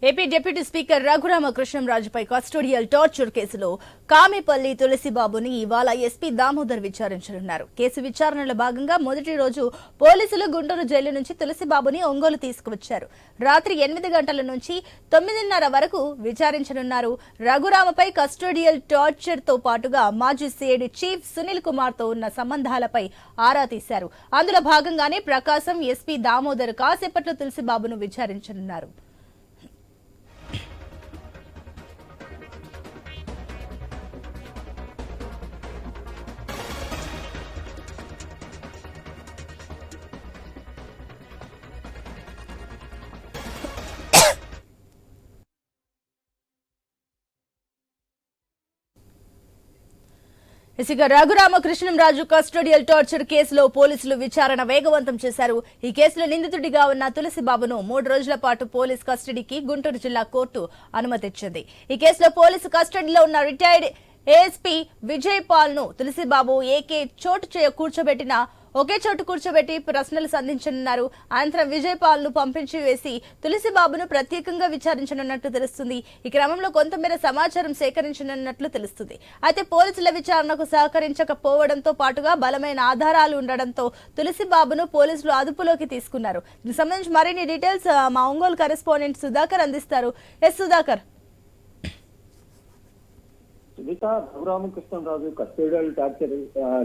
AP deputy speaker రఘురామకృష్ణంరాజుపై custodial torture కేసులో కామెపల్లి తులసిబాబుని ఇవాళ ఎస్పీ దామోదర్ విచారించనున్నారు. కేసు విచారణలో భాగంగా మొదటి రోజు పోలీసులు గుంటూరు జైలు నుంచి తులసిబాబుని ఒంగోలు తీసుకువచ్చారు. రాత్రి 8 గంటల నుంచి 9:30 వరకు విచారించనున్నారు. రఘురామపై కస్టోడియల్ టార్చర్ తో పాటుగా మాజీ సిఐడి చీఫ్ సునీల్ కుమార్ తో ఉన్న సంబంధాలపై ఆరా తీశారు. అందులో భాగంగానే ప్రకాశం ఎస్పీ దామోదర్ కాసేపట్లో తులసిబాబును విచారించనున్నారు. ఇక రఘురామకృష్ణంరాజు కస్టోడియల్ టార్చర్ కేసులో పోలీసులు విచారణ వేగవంతం చేశారు. ఈ కేసులో నిందితుడిగా ఉన్న తులసిబాబును 3 రోజుల పాటు పోలీస్ కస్టడీకి గుంటూరు జిల్లా కోర్టు అనుమతిచ్చింది. ఈ కేసులో పోలీసు కస్టడీలో ఉన్న రిటైర్డ్ ఏఎస్పీ విజయ్ పాల్ ను తులసిబాబు ఒకే చోటు కూర్చోబెట్టి ప్రశ్నలు సంధించనున్నారు. అనంతరం విజయ్ పాల్ ను పంపించి వేసి తులసిబాబును ప్రత్యేకంగా విచారించనున్నట్లు తెలుస్తుంది. ఈ క్రమంలో కొంతమేర సమాచారం సేకరించనున్నట్లు తెలుస్తుంది. అయితే పోలీసుల విచారణకు సహకరించకపోవడంతో పాటుగా బలమైన ఆధారాలు ఉండడంతో తులసిబాబును పోలీసులు అదుపులోకి తీసుకున్నారు. దీనికి సంబంధించి మరిన్ని డీటెయిల్స్ మా ఒంగోలు కరెస్పాండెంట్ సుధాకర్ అందిస్తారు. సుధాకర్. రఘురామకృష్ణంరాజు కస్టోడియల్ టార్చర్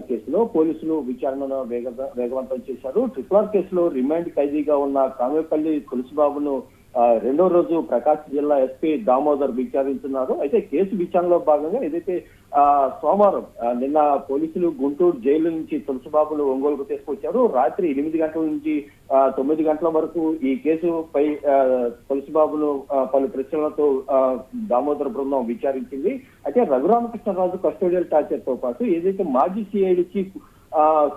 కేసులో పోలీసులు విచారణను వేగవంతం చేశారు. ట్రిపుల్ కేసులో రిమాండ్ ఖైదీగా ఉన్న కామెపల్లి తులసిబాబును 2వ రోజు ప్రకాశం జిల్లా ఎస్పీ దామోదర్ విచారించున్నారు. అయితే కేసు విచారణలో భాగంగా ఏదైతే సోమవారం నిన్న పోలీసులు గుంటూరు జైలు నుంచి తులసిబాబును ఒంగోలుకు తీసుకొచ్చారు. రాత్రి 8 గంటల నుంచి 9 గంటల వరకు ఈ కేసుపై తులసిబాబును పలు ప్రశ్నలతో దామోదర్ బృందం విచారించింది. అయితే రఘురామకృష్ణరాజు కస్టోడియల్ టార్చర్ తో పాటు ఏదైతే మాజీ సిఐడి చీఫ్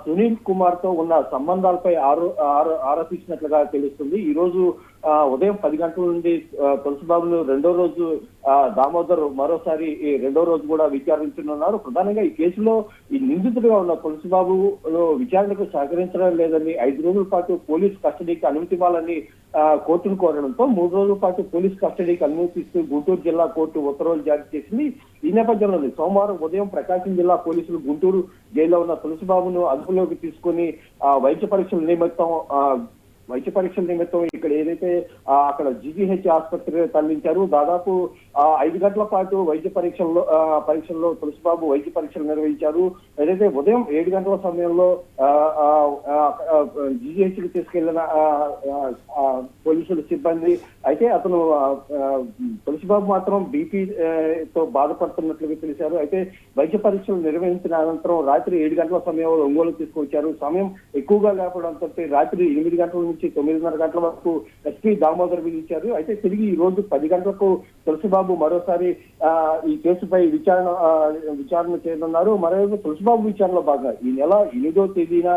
సునీల్ కుమార్ తో ఉన్న సంబంధాలపై ఆరోపించినట్లుగా తెలుస్తుంది. ఈ రోజు ఉదయం 10 గంటల నుండి తులసిబాబును 2వ రోజు దామోదర్ మరోసారి 2వ రోజు కూడా విచారించనున్నారు. ప్రధానంగా ఈ కేసులో ఈ నిందితుడిగా ఉన్న తులసిబాబు విచారణకు సహకరించడం లేదని 5 రోజుల పాటు పోలీస్ కస్టడీకి అనుమతి ఇవ్వాలని కోర్టును కోరడంతో 3 రోజుల పాటు పోలీస్ కస్టడీకి అనుమతిస్తూ గుంటూరు జిల్లా కోర్టు ఉత్తర్వులు జారీ చేసింది. ఈ నేపథ్యంలో సోమవారం ఉదయం ప్రకాశం జిల్లా పోలీసులు గుంటూరు జైల్లో ఉన్న తులసిబాబును అదుపులోకి తీసుకుని వైద్య పరీక్షల నిమిత్తం ఇక్కడ ఏదైతే అక్కడ జీజీహెచ్ ఆసుపత్రి తరలించారు. దాదాపు 5 గంటల పాటు వైద్య పరీక్షల్లో తులసిబాబు వైద్య పరీక్షలు నిర్వహించారు. ఏదైతే ఉదయం 7 గంటల సమయంలో జీజీహెచ్ కి తీసుకెళ్లిన పోలీసుల సిబ్బంది అయితే అతను తులసిబాబు మాత్రం బీపీతో బాధపడుతున్నట్లుగా తెలిశారు. అయితే వైద్య పరీక్షలు నిర్వహించిన అనంతరం రాత్రి 7 గంటల సమయంలో ఒంగోలు తీసుకొచ్చారు. సమయం ఎక్కువగా లేకపోవడంతో రాత్రి 8 గంటల నుంచి 9:30 గంటల వరకు ఎస్పీ దామోదర్ పిలిచారు. అయితే తిరిగి ఈ రోజు 10 గంటలకు తులసిబాబు మరోసారి ఈ కేసుపై విచారణ చేయనున్నారు. మరోవైపు తులసిబాబు విచారణలో భాగంగా ఈ నెల 8వ తేదీన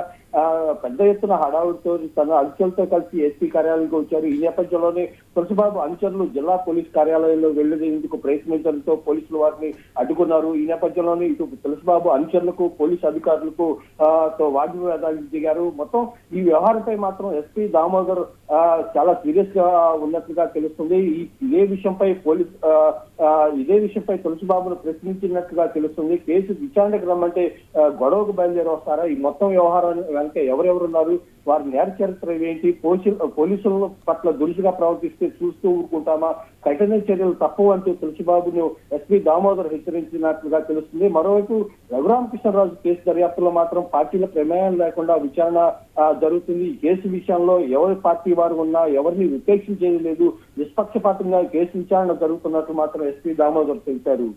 పెద్ద ఎత్తున హడావుడితో తన అనుచరులతో కలిసి ఎస్పీ కార్యాలయానికి వచ్చారు. ఈ నేపథ్యంలోనే తులసిబాబు అనుచరులు జిల్లా పోలీస్ కార్యాలయంలో వెళ్లేందుకు ప్రయత్నించడంతో పోలీసులు వారిని అడ్డుకున్నారు. ఈ నేపథ్యంలోనే ఇటు తులసిబాబు అనుచరులకు పోలీసు అధికారులకు వాగ్వివాదానికి దిగారు. మొత్తం ఈ వ్యవహారంపై మాత్రం ఎస్పీ దామోదర్ చాలా సీరియస్ గా ఉన్నట్లుగా తెలుస్తుంది. ఇదే విషయంపై తులసిబాబును ప్రశ్నించినట్లుగా తెలుస్తుంది. కేసు విచారణకు రమ్మంటే గొడవకు బయలుదేరి వస్తారా? ఈ మొత్తం వ్యవహారాన్ని వెనక ఎవరెవరున్నారు, వారి నేర చరిత్ర ఏంటి, పోలీసుల పట్ల దురుసుగా ప్రవర్తిస్తే చూస్తూ ఊరుకుంటామా, కఠిన చర్యలు తప్పవు అంటూ తులసిబాబును ఎస్పీ దామోదర్ హెచ్చరించినట్లుగా తెలుస్తుంది. మరోవైపు రఘురామకృష్ణరాజు కేసు దర్యాప్తులో మాత్రం పార్టీల ప్రమేయం లేకుండా విచారణ జరుగుతుంది. ఈ కేసు విషయంలో ఎవరి పార్టీ వారు ఉన్నా ఎవరిని ఉపేక్షించేది లేదు, నిష్పక్షపాతంగా కేసు విచారణ జరుగుతున్నట్టు మాత్రం ఎస్పీ దామోదర్ తెలిపారు.